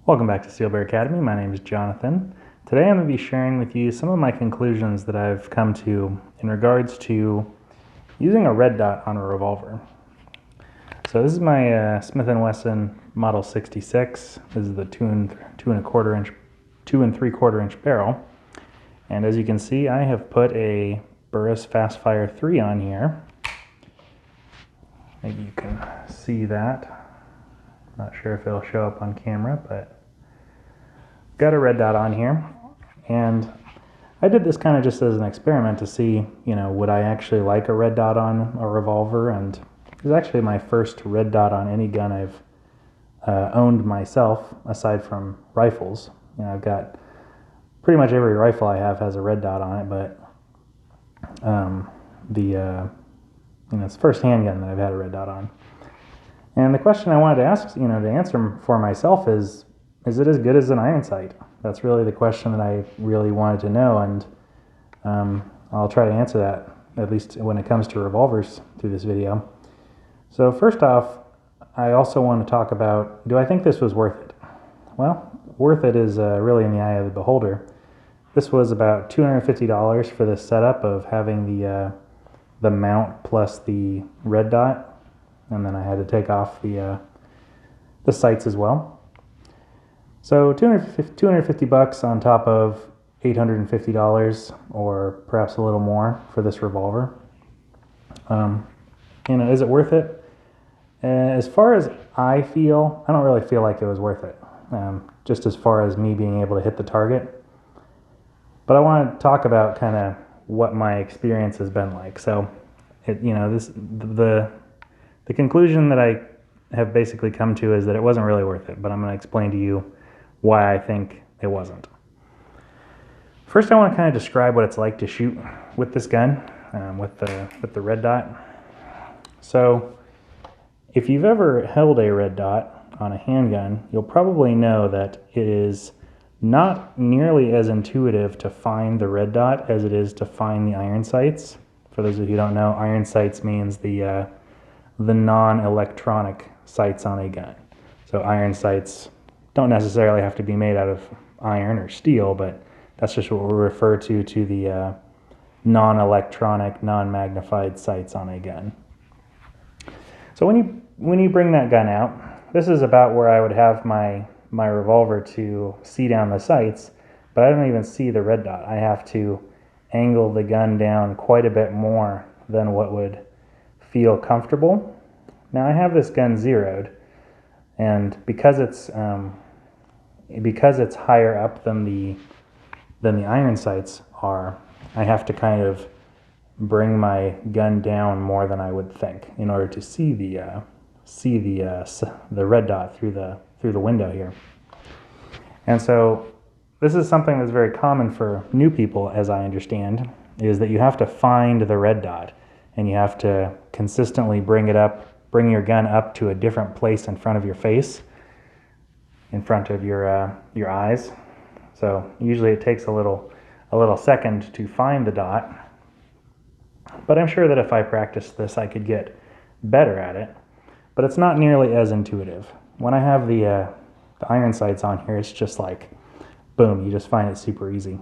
Welcome back to Steel Bear Academy. My name is Jonathan. Today I'm going to be sharing with you some of my conclusions that I've come to in regards to using a red dot on a revolver. So this is my Smith & Wesson Model 66. This is the 2 3/4 inch barrel. And as you can see, I have put a Burris Fastfire 3 on here. Maybe you can see that. Not sure if it'll show up on camera, but got a red dot on here. And I did this kind of just as an experiment to see, would I actually like a red dot on a revolver? And it was actually my first red dot on any gun I've owned myself, aside from rifles. I've got pretty much every rifle I have has a red dot on it, but it's the first handgun that I've had a red dot on. And the question I wanted to ask, to answer for myself is it as good as an iron sight? That's really the question that I really wanted to know, and I'll try to answer that, at least when it comes to revolvers, through this video. So first off, I also want to talk about, do I think this was worth it? Well, worth it is really in the eye of the beholder. This was about $250 for this setup of having the mount plus the red dot, and then I had to take off the sights as well. So $250 on top of $850, or perhaps a little more, for this revolver. Is it worth it? As far as I feel, I don't really feel like it was worth it. Just as far as me being able to hit the target. But I want to talk about kind of what my experience has been like. So, the conclusion that I have basically come to is that it wasn't really worth it. But I'm going to explain to you why I think it wasn't. First, I want to kind of describe what it's like to shoot with this gun, with the red dot. So, if you've ever held a red dot on a handgun, you'll probably know that it is not nearly as intuitive to find the red dot as it is to find the iron sights. For those of you who don't know, iron sights means the non-electronic sights on a gun. So iron sights don't necessarily have to be made out of iron or steel, but that's just what we refer to the non-electronic, non-magnified sights on a gun. So when you bring that gun out, this is about where I would have my revolver to see down the sights, but I don't even see the red dot. I have to angle the gun down quite a bit more than what would feel comfortable. Now I have this gun zeroed, and because it's higher up than the iron sights are, I have to kind of bring my gun down more than I would think in order to see the red dot through the window here. And so this is something that's very common for new people, as I understand, is that you have to find the red dot, and you have to consistently bring your gun up to a different place in front of your face, in front of your eyes. So usually it takes a little second to find the dot, but I'm sure that if I practiced this, I could get better at it. But it's not nearly as intuitive. When I have the iron sights on here, it's just like, boom, you just find it super easy.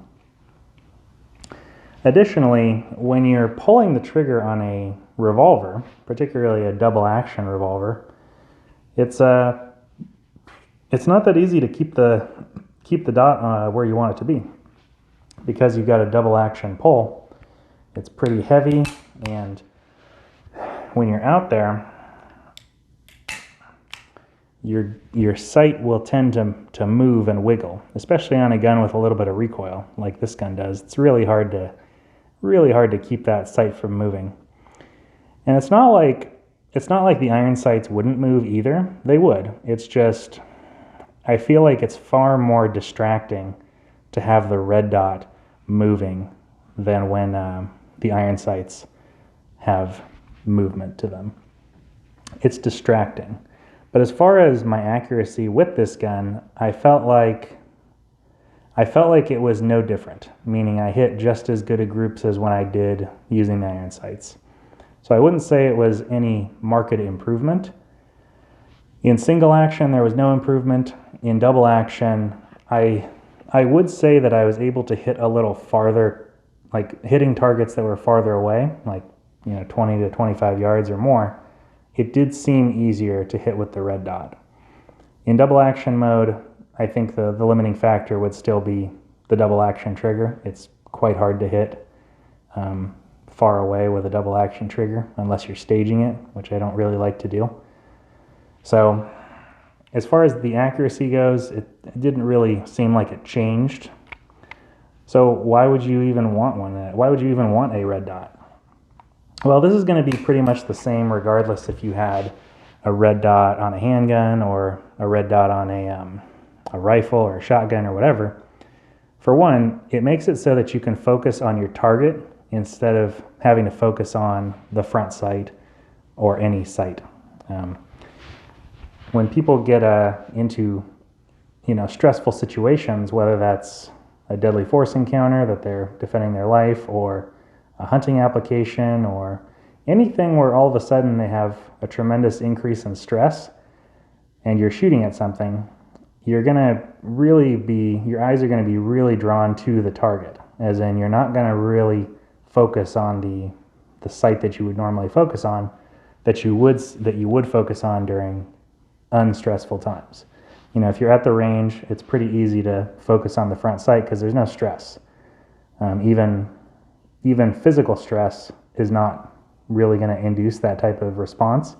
Additionally, when you're pulling the trigger on a revolver, particularly a double action revolver, it's not that easy to keep the dot where you want it to be, because you've got a double action pull. It's pretty heavy, and when you're out there, your sight will tend to move and wiggle, especially on a gun with a little bit of recoil like this gun does. It's really hard to keep that sight from moving. And it's not like the iron sights wouldn't move either. They would. It's just, I feel like it's far more distracting to have the red dot moving than when the iron sights have movement to them. It's distracting. But as far as my accuracy with this gun, I felt like it was no different, meaning I hit just as good a groups as when I did using the iron sights. So I wouldn't say it was any marked improvement. In single action, there was no improvement. In double action, I would say that I was able to hit a little farther, like hitting targets that were farther away, like 20 to 25 yards or more. It did seem easier to hit with the red dot. In double action mode, I think the limiting factor would still be the double action trigger. It's quite hard to hit far away with a double action trigger unless you're staging it, which I don't really like to do. So as far as the accuracy goes, it didn't really seem like it changed. So why would you even want one? Why would you even want a red dot? Well, this is going to be pretty much the same regardless if you had a red dot on a handgun or a red dot on a rifle or a shotgun or whatever. For one, it makes it so that you can focus on your target instead of having to focus on the front sight or any sight. When people get into stressful situations, whether that's a deadly force encounter that they're defending their life, or a hunting application, or anything where all of a sudden they have a tremendous increase in stress and you're shooting at something, your eyes are going to be really drawn to the target, as in you're not going to really focus on the sight that you would normally focus on, that you would focus on during unstressful times. If you're at the range, it's pretty easy to focus on the front sight because there's no stress. Even physical stress is not really going to induce that type of response.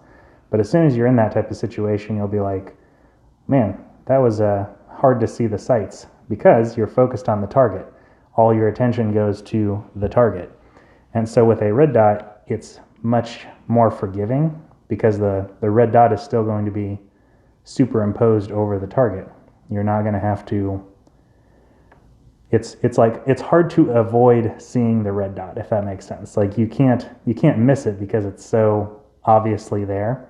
But as soon as you're in that type of situation, you'll be like, man, that was hard to see the sights, because you're focused on the target. All your attention goes to the target. And so with a red dot, it's much more forgiving because the red dot is still going to be superimposed over the target. You're not going to have to, it's hard to avoid seeing the red dot, if that makes sense. Like you can't miss it because it's so obviously there,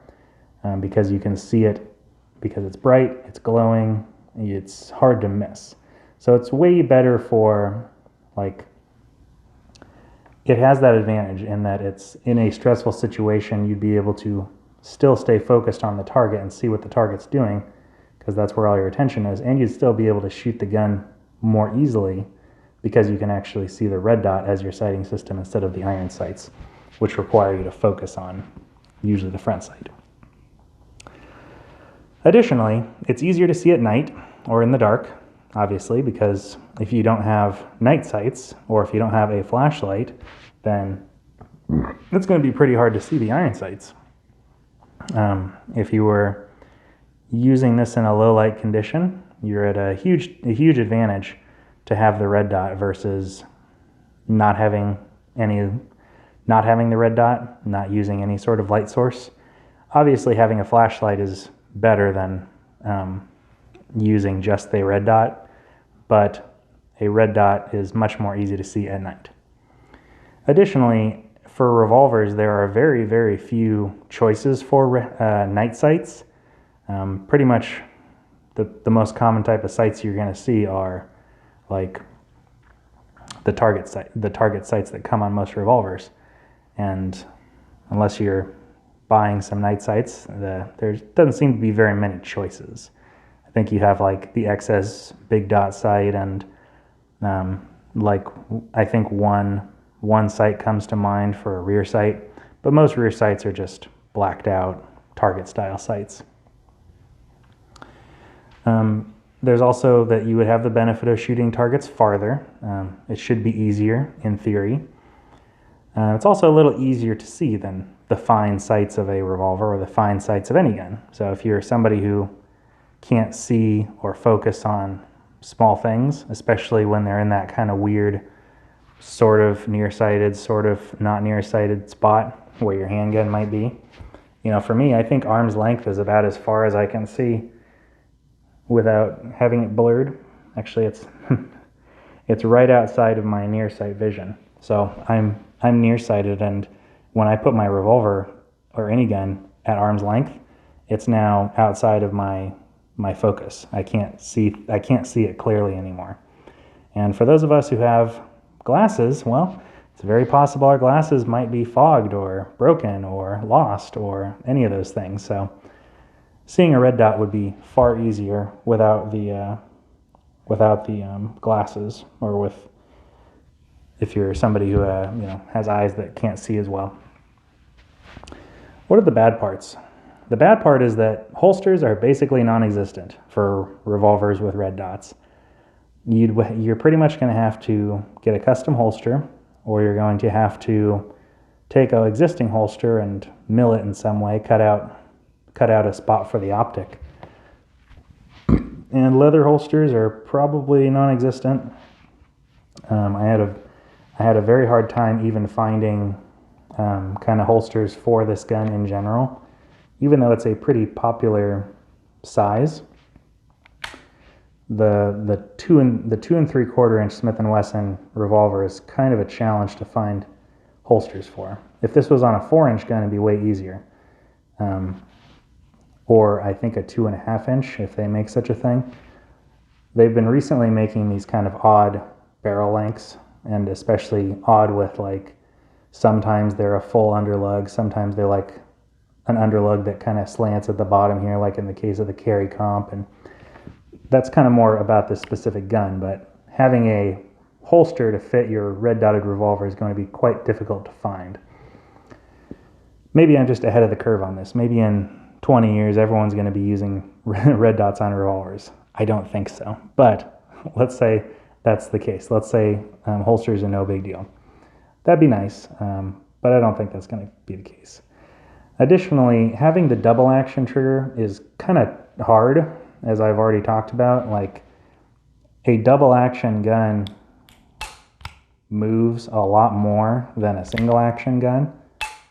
because you can see it, because it's bright, it's glowing, it's hard to miss. So it's way better for, it has that advantage in that it's in a stressful situation, you'd be able to still stay focused on the target and see what the target's doing, because that's where all your attention is, and you'd still be able to shoot the gun more easily because you can actually see the red dot as your sighting system instead of the iron sights, which require you to focus on usually the front sight. Additionally, it's easier to see at night or in the dark, obviously, because if you don't have night sights or if you don't have a flashlight, then it's going to be pretty hard to see the iron sights. If you were using this in a low light condition, you're at a huge advantage to have the red dot versus not having the red dot, not using any sort of light source. Obviously, having a flashlight is better than using just the red dot, but a red dot is much more easy to see at night. Additionally, for revolvers, there are very, very few choices for night sights. Pretty much the most common type of sights you're going to see are like the target sights that come on most revolvers. And unless you're buying some night sights, there doesn't seem to be very many choices. I think you have like the XS big dot sight, and I think one sight comes to mind for a rear sight, but most rear sights are just blacked out target style sights. There's also that you would have the benefit of shooting targets farther. It should be easier in theory. It's also a little easier to see than the fine sights of a revolver or the fine sights of any gun. So if you're somebody who can't see or focus on small things, especially when they're in that kind of weird sort of nearsighted, sort of not nearsighted spot where your handgun might be. For me, I think arm's length is about as far as I can see without having it blurred. Actually, it's right outside of my near sight vision. So I'm nearsighted, and when I put my revolver or any gun at arm's length, it's now outside of my focus. I can't see it clearly anymore. And for those of us who have glasses, well, it's very possible our glasses might be fogged or broken or lost or any of those things. So seeing a red dot would be far easier without the glasses, or with, if you're somebody who has eyes that can't see as well. What are the bad parts? The bad part is that holsters are basically non-existent for revolvers with red dots. You're pretty much going to have to get a custom holster, or you're going to have to take an existing holster and mill it in some way, cut out a spot for the optic. And leather holsters are probably non-existent. I had a very hard time even finding kind of holsters for this gun in general, even though it's a pretty popular size. The 2 3/4 inch Smith & Wesson revolver is kind of a challenge to find holsters for. If this was on a 4-inch gun, it'd be way easier. Or I think a 2.5 inch, if they make such a thing. They've been recently making these kind of odd barrel lengths, and especially odd with, like, sometimes they're a full underlug, sometimes they're like an underlug that kind of slants at the bottom here, like in the case of the Carry Comp, and that's kind of more about this specific gun. But having a holster to fit your red dotted revolver is going to be quite difficult to find. Maybe I'm just ahead of the curve on this. Maybe in 20 years everyone's going to be using red dots on revolvers. I don't think so, but let's say that's the case. Let's say holsters are no big deal. That'd be nice, but I don't think that's going to be the case. Additionally, having the double action trigger is kind of hard, as I've already talked about. Like, a double action gun moves a lot more than a single action gun.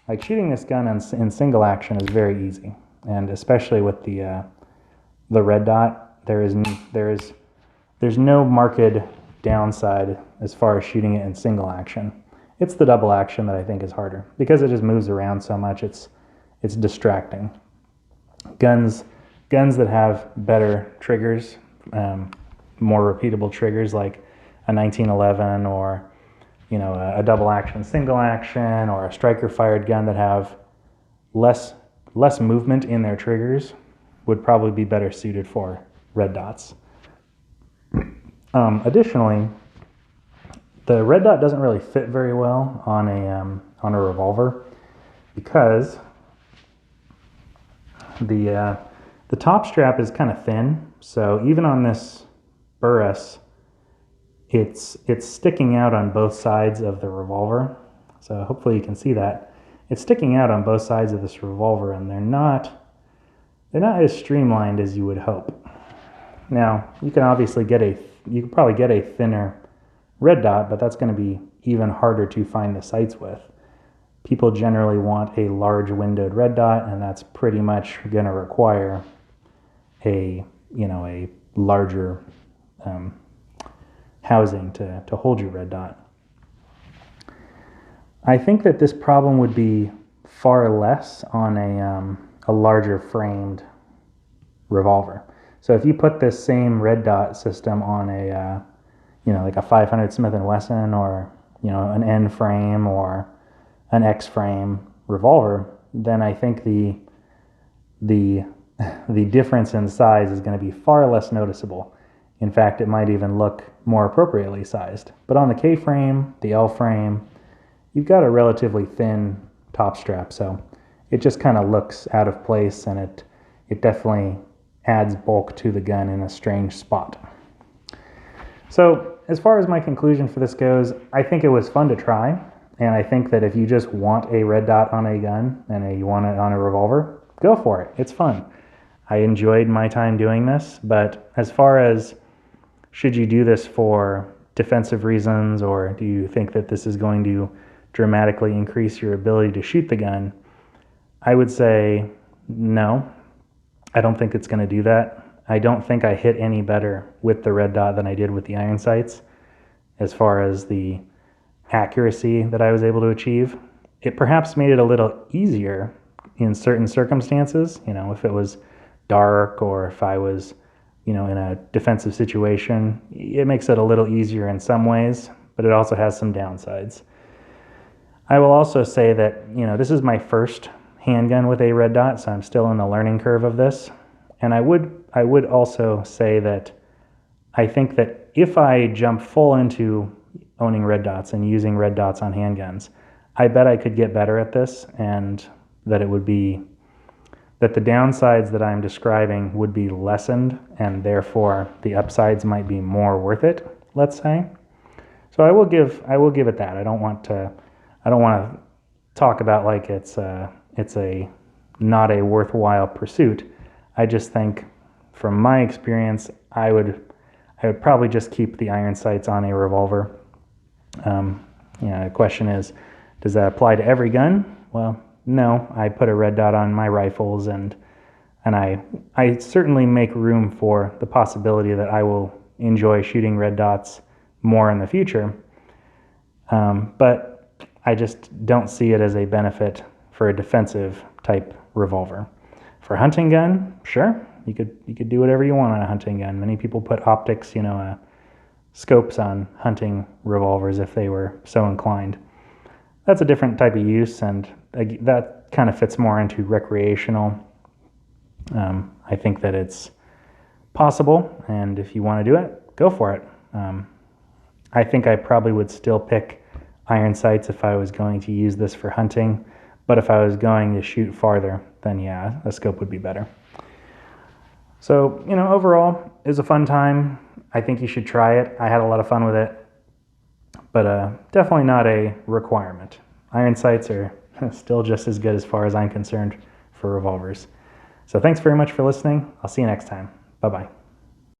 Like, shooting this gun in single action is very easy, and especially with the red dot, there's no marked downside as far as shooting it in single action. It's the double action that I think is harder, because it just moves around so much. It's distracting. Guns that have better triggers, more repeatable triggers, like a 1911 or a double action single action, or a striker fired gun that have less movement in their triggers, would probably be better suited for red dots. Additionally, the red dot doesn't really fit very well on a revolver, because the top strap is kind of thin. So even on this Burris, it's sticking out on both sides of the revolver. So hopefully you can see that. It's sticking out on both sides of this revolver, and they're not as streamlined as you would hope. Now, you can probably get a thinner red dot, but that's going to be even harder to find the sights with. People generally want a large windowed red dot, and that's pretty much going to require a larger housing to hold your red dot. I think that this problem would be far less on a larger framed revolver. So if you put this same red dot system on like a 500 Smith & Wesson, or an N frame or an X frame revolver, then I think the difference in size is going to be far less noticeable. In fact, it might even look more appropriately sized. But on the K frame, the L frame, you've got a relatively thin top strap, so it just kind of looks out of place, and it definitely adds bulk to the gun in a strange spot. So as far as my conclusion for this goes, I think it was fun to try, and I think that if you just want a red dot on a gun and you want it on a revolver, go for it. It's fun. I enjoyed my time doing this, but as far as should you do this for defensive reasons, or do you think that this is going to dramatically increase your ability to shoot the gun, I would say no. I don't think it's going to do that. I don't think I hit any better with the red dot than I did with the iron sights as far as the accuracy that I was able to achieve. It perhaps made it a little easier in certain circumstances, if it was dark, or if I was, in a defensive situation. It makes it a little easier in some ways, but it also has some downsides. I will also say that, this is my first handgun with a red dot, so I'm still in the learning curve of this. And I would also say that I think that if I jump full into owning red dots and using red dots on handguns, I bet I could get better at this, and that it would be that the downsides that I'm describing would be lessened, and therefore the upsides might be more worth it, let's say. So I will give it that. I don't want to talk about like it's a not a worthwhile pursuit. I just think from my experience, I would probably just keep the iron sights on a revolver. The question is, does that apply to every gun? Well, no. I put a red dot on my rifles, and I certainly make room for the possibility that I will enjoy shooting red dots more in the future. But I just don't see it as a benefit for a defensive type revolver. For a hunting gun, sure, you could do whatever you want on a hunting gun. Many people put optics, scopes on hunting revolvers if they were so inclined. That's a different type of use, and that kind of fits more into recreational. I think that it's possible, and if you want to do it, go for it. I think I probably would still pick iron sights if I was going to use this for hunting, but if I was going to shoot farther, then yeah, a scope would be better. So, overall, it was a fun time. I think you should try it. I had a lot of fun with it, but definitely not a requirement. Iron sights are still just as good as far as I'm concerned for revolvers. So thanks very much for listening. I'll see you next time. Bye-bye.